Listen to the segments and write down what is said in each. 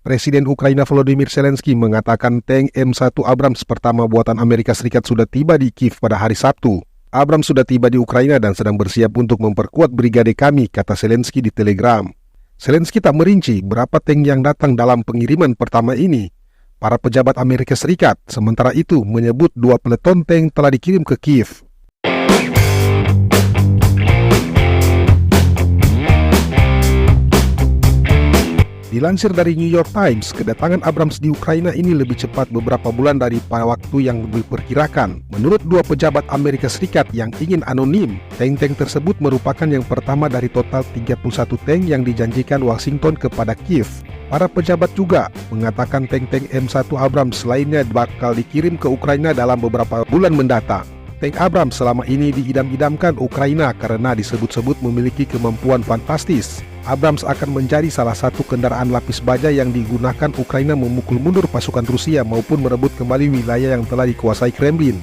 Presiden Ukraina Volodymyr Zelensky mengatakan tank M1 Abrams pertama buatan Amerika Serikat sudah tiba di Kiev pada hari Sabtu. Abrams sudah tiba di Ukraina dan sedang bersiap untuk memperkuat brigade kami, kata Zelensky di Telegram. Zelensky tak merinci berapa tank yang datang dalam pengiriman pertama ini. Para pejabat Amerika Serikat sementara itu menyebut 2 peleton tank telah dikirim ke Kiev. Dilansir dari New York Times, kedatangan Abrams di Ukraina ini lebih cepat beberapa bulan dari waktu yang diperkirakan. Menurut 2 pejabat Amerika Serikat yang ingin anonim, tank-tank tersebut merupakan yang pertama dari total 31 tank yang dijanjikan Washington kepada Kiev. Para pejabat juga mengatakan tank-tank M1 Abrams lainnya bakal dikirim ke Ukraina dalam beberapa bulan mendatang. Tank Abrams selama ini diidam-idamkan Ukraina karena disebut-sebut memiliki kemampuan fantastis. Abrams akan menjadi salah satu kendaraan lapis baja yang digunakan Ukraina memukul mundur pasukan Rusia maupun merebut kembali wilayah yang telah dikuasai Kremlin.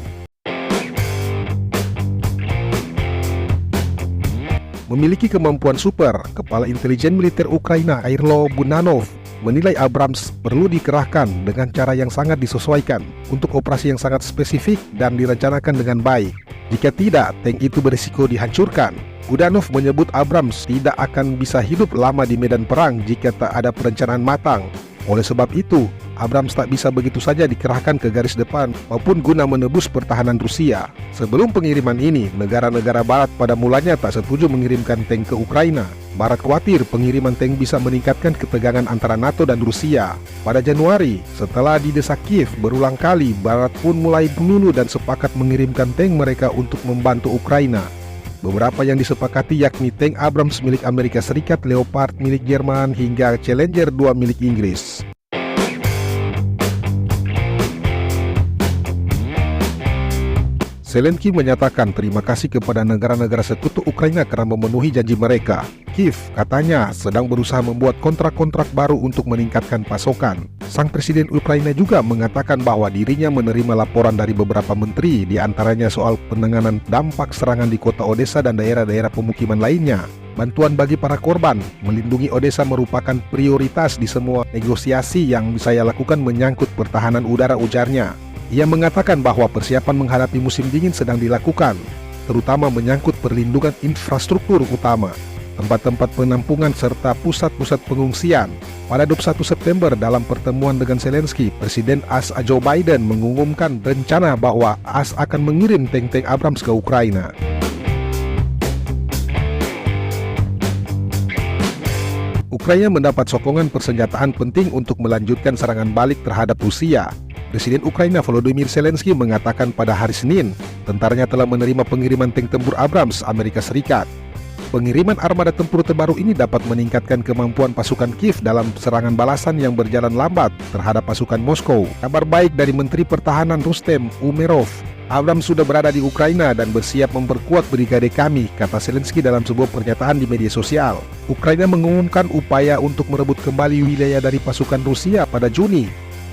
Memiliki kemampuan super, Kepala Intelijen Militer Ukraina Airlo Bunanov menilai Abrams perlu dikerahkan dengan cara yang sangat disesuaikan untuk operasi yang sangat spesifik dan direncanakan dengan baik. Jika tidak, tank itu berisiko dihancurkan. Budanov menyebut Abrams tidak akan bisa hidup lama di medan perang jika tak ada perencanaan matang. Oleh sebab itu, Abrams tak bisa begitu saja dikerahkan ke garis depan maupun guna menebus pertahanan Rusia. Sebelum pengiriman ini, negara-negara Barat pada mulanya tak setuju mengirimkan tank ke Ukraina. Barat khawatir pengiriman tank bisa meningkatkan ketegangan antara NATO dan Rusia. Pada Januari, setelah didesak Kiev berulang kali, Barat pun mulai melulu dan sepakat mengirimkan tank mereka untuk membantu Ukraina. Beberapa yang disepakati yakni tank Abrams milik Amerika Serikat, Leopard milik Jerman, hingga Challenger 2 milik Inggris. Zelensky menyatakan terima kasih kepada negara-negara sekutu Ukraina karena memenuhi janji mereka. Kiev, katanya, sedang berusaha membuat kontrak-kontrak baru untuk meningkatkan pasokan. Sang Presiden Ukraina juga mengatakan bahwa dirinya menerima laporan dari beberapa menteri, diantaranya soal penanganan dampak serangan di kota Odessa dan daerah-daerah pemukiman lainnya. Bantuan bagi para korban, melindungi Odessa merupakan prioritas di semua negosiasi yang saya lakukan menyangkut pertahanan udara, ujarnya. Ia mengatakan bahwa persiapan menghadapi musim dingin sedang dilakukan, terutama menyangkut perlindungan infrastruktur utama, tempat-tempat penampungan serta pusat-pusat pengungsian. Pada 21 September dalam pertemuan dengan Zelensky, Presiden AS Joe Biden mengumumkan rencana bahwa AS akan mengirim tank-tank Abrams ke Ukraina. Ukraina mendapat sokongan persenjataan penting untuk melanjutkan serangan balik terhadap Rusia. Presiden Ukraina Volodymyr Zelensky mengatakan pada hari Senin, tentaranya telah menerima pengiriman tank tempur Abrams Amerika Serikat. Pengiriman armada tempur terbaru ini dapat meningkatkan kemampuan pasukan Kiev dalam serangan balasan yang berjalan lambat terhadap pasukan Moskow. Kabar baik dari Menteri Pertahanan Rustem Umerov, Abrams sudah berada di Ukraina dan bersiap memperkuat brigade kami, kata Zelensky dalam sebuah pernyataan di media sosial. Ukraina mengumumkan upaya untuk merebut kembali wilayah dari pasukan Rusia pada Juni.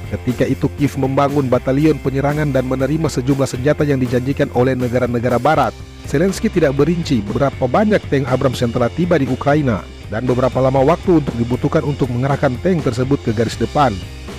Ketika itu Kiev membangun batalion penyerangan dan menerima sejumlah senjata yang dijanjikan oleh negara-negara Barat. Zelensky tidak merinci berapa banyak tank Abrams yang telah tiba di Ukraina dan beberapa lama waktu untuk dibutuhkan untuk mengerahkan tank tersebut ke garis depan.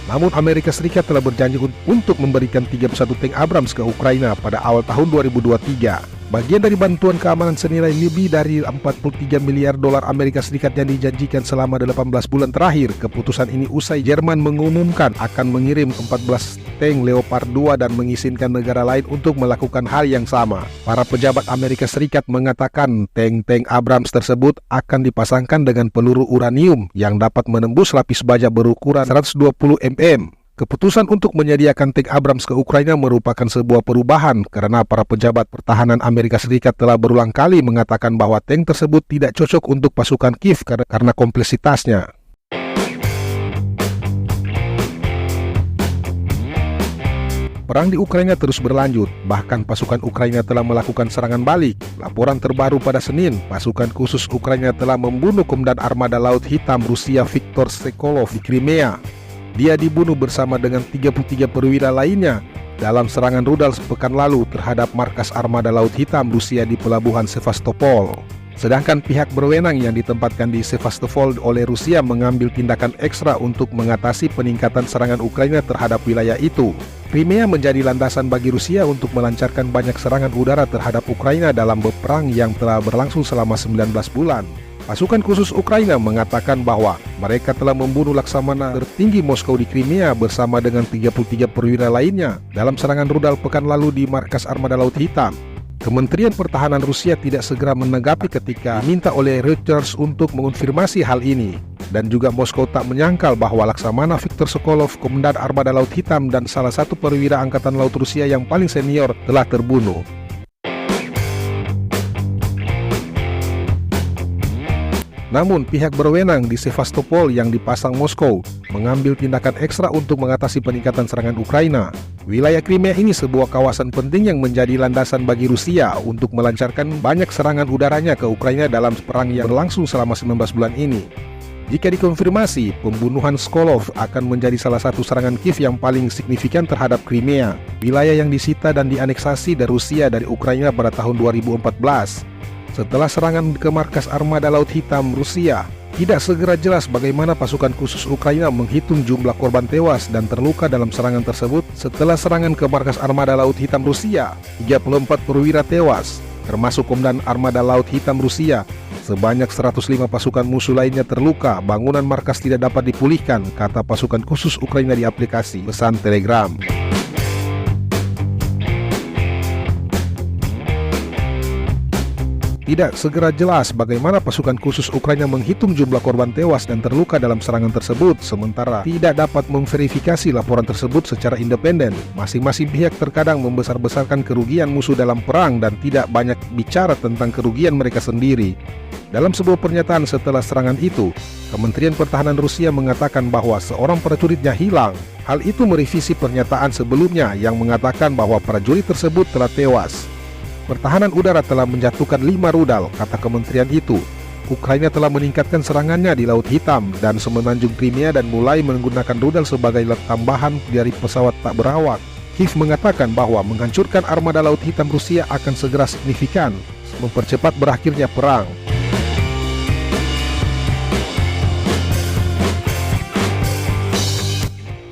Namun Amerika Serikat telah berjanji untuk memberikan 31 tank Abrams ke Ukraina pada awal tahun 2023. Bagian dari bantuan keamanan senilai lebih dari 43 miliar dolar Amerika Serikat yang dijanjikan selama 18 bulan terakhir. Keputusan ini usai Jerman mengumumkan akan mengirim 14 tank Leopard 2 dan mengizinkan negara lain untuk melakukan hal yang sama. Para pejabat Amerika Serikat mengatakan tank-tank Abrams tersebut akan dipasangkan dengan peluru uranium yang dapat menembus lapis baja berukuran 120 mm. Keputusan untuk menyediakan tank Abrams ke Ukraina merupakan sebuah perubahan karena para pejabat pertahanan Amerika Serikat telah berulang kali mengatakan bahwa tank tersebut tidak cocok untuk pasukan Kiev karena kompleksitasnya. Perang di Ukraina terus berlanjut, bahkan pasukan Ukraina telah melakukan serangan balik. Laporan terbaru pada Senin, pasukan khusus Ukraina telah membunuh Komandan Armada Laut Hitam Rusia Viktor Sokolov di Crimea. Dia dibunuh bersama dengan 33 perwira lainnya dalam serangan rudal sepekan lalu terhadap markas Armada Laut Hitam Rusia di Pelabuhan Sevastopol. Sedangkan pihak berwenang yang ditempatkan di Sevastopol oleh Rusia mengambil tindakan ekstra untuk mengatasi peningkatan serangan Ukraina terhadap wilayah itu. Crimea menjadi landasan bagi Rusia untuk melancarkan banyak serangan udara terhadap Ukraina dalam perang yang telah berlangsung selama 19 bulan. Pasukan khusus Ukraina mengatakan bahwa mereka telah membunuh laksamana tertinggi Moskow di Crimea bersama dengan 33 perwira lainnya dalam serangan rudal pekan lalu di markas Armada Laut Hitam. Kementerian Pertahanan Rusia tidak segera menanggapi ketika diminta oleh Reuters untuk mengonfirmasi hal ini. Dan juga Moskow tak menyangkal bahwa Laksamana Viktor Sokolov, Komandan Armada Laut Hitam dan salah satu perwira Angkatan Laut Rusia yang paling senior telah terbunuh. Namun pihak berwenang di Sevastopol yang dipasang Moskow mengambil tindakan ekstra untuk mengatasi peningkatan serangan Ukraina. Wilayah Crimea ini sebuah kawasan penting yang menjadi landasan bagi Rusia untuk melancarkan banyak serangan udaranya ke Ukraina dalam perang yang berlangsung selama 19 bulan ini. Jika dikonfirmasi, pembunuhan Sokolov akan menjadi salah satu serangan Kiev yang paling signifikan terhadap Crimea, wilayah yang disita dan dianeksasi dari Rusia dari Ukraina pada tahun 2014. Setelah serangan ke markas Armada Laut Hitam Rusia, tidak segera jelas bagaimana pasukan khusus Ukraina menghitung jumlah korban tewas dan terluka dalam serangan tersebut. Setelah serangan ke markas Armada Laut Hitam Rusia, 34 perwira tewas, termasuk Komandan Armada Laut Hitam Rusia. Sebanyak 105 pasukan musuh lainnya terluka. Bangunan markas tidak dapat dipulihkan, kata pasukan khusus Ukraina di aplikasi pesan Telegram. Tidak segera jelas bagaimana pasukan khusus Ukraina menghitung jumlah korban tewas dan terluka dalam serangan tersebut, sementara tidak dapat memverifikasi laporan tersebut secara independen. Masing-masing pihak terkadang membesar-besarkan kerugian musuh dalam perang dan tidak banyak bicara tentang kerugian mereka sendiri. Dalam sebuah pernyataan setelah serangan itu, Kementerian Pertahanan Rusia mengatakan bahwa seorang prajuritnya hilang. Hal itu merevisi pernyataan sebelumnya yang mengatakan bahwa prajurit tersebut telah tewas. Pertahanan udara telah menjatuhkan 5 rudal, kata kementerian itu. Ukraina telah meningkatkan serangannya di Laut Hitam dan semenanjung Crimea dan mulai menggunakan rudal sebagai tambahan dari pesawat tak berawak. Kiev mengatakan bahwa menghancurkan Armada Laut Hitam Rusia akan segera signifikan, mempercepat berakhirnya perang.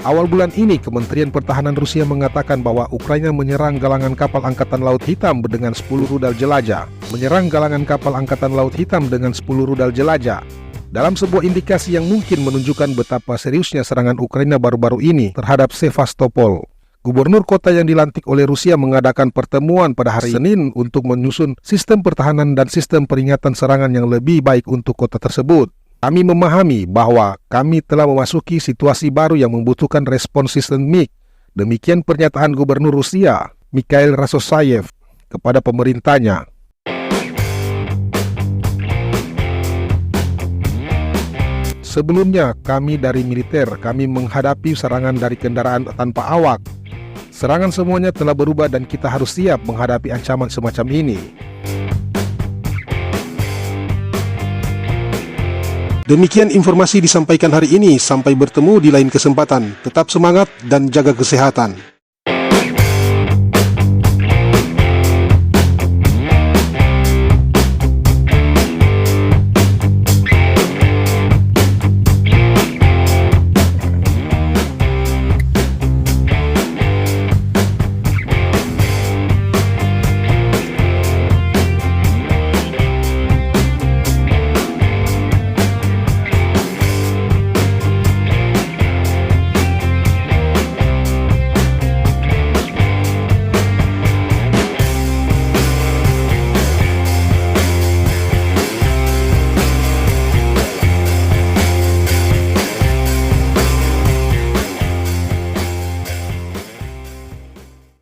Awal bulan ini, Kementerian Pertahanan Rusia mengatakan bahwa Ukraina menyerang galangan kapal Angkatan Laut Hitam dengan 10 rudal jelajah. Menyerang galangan kapal Angkatan Laut Hitam dengan 10 rudal jelajah. Dalam sebuah indikasi yang mungkin menunjukkan betapa seriusnya serangan Ukraina baru-baru ini terhadap Sevastopol. Gubernur kota yang dilantik oleh Rusia mengadakan pertemuan pada hari Senin untuk menyusun sistem pertahanan dan sistem peringatan serangan yang lebih baik untuk kota tersebut. Kami memahami bahwa kami telah memasuki situasi baru yang membutuhkan respons sistemik. Demikian pernyataan Gubernur Rusia, Mikhail Rasosayev, kepada pemerintahnya. Sebelumnya, kami dari militer, kami menghadapi serangan dari kendaraan tanpa awak. Serangan semuanya telah berubah dan kita harus siap menghadapi ancaman semacam ini. Demikian informasi disampaikan hari ini. Sampai bertemu di lain kesempatan. Tetap semangat dan jaga kesehatan.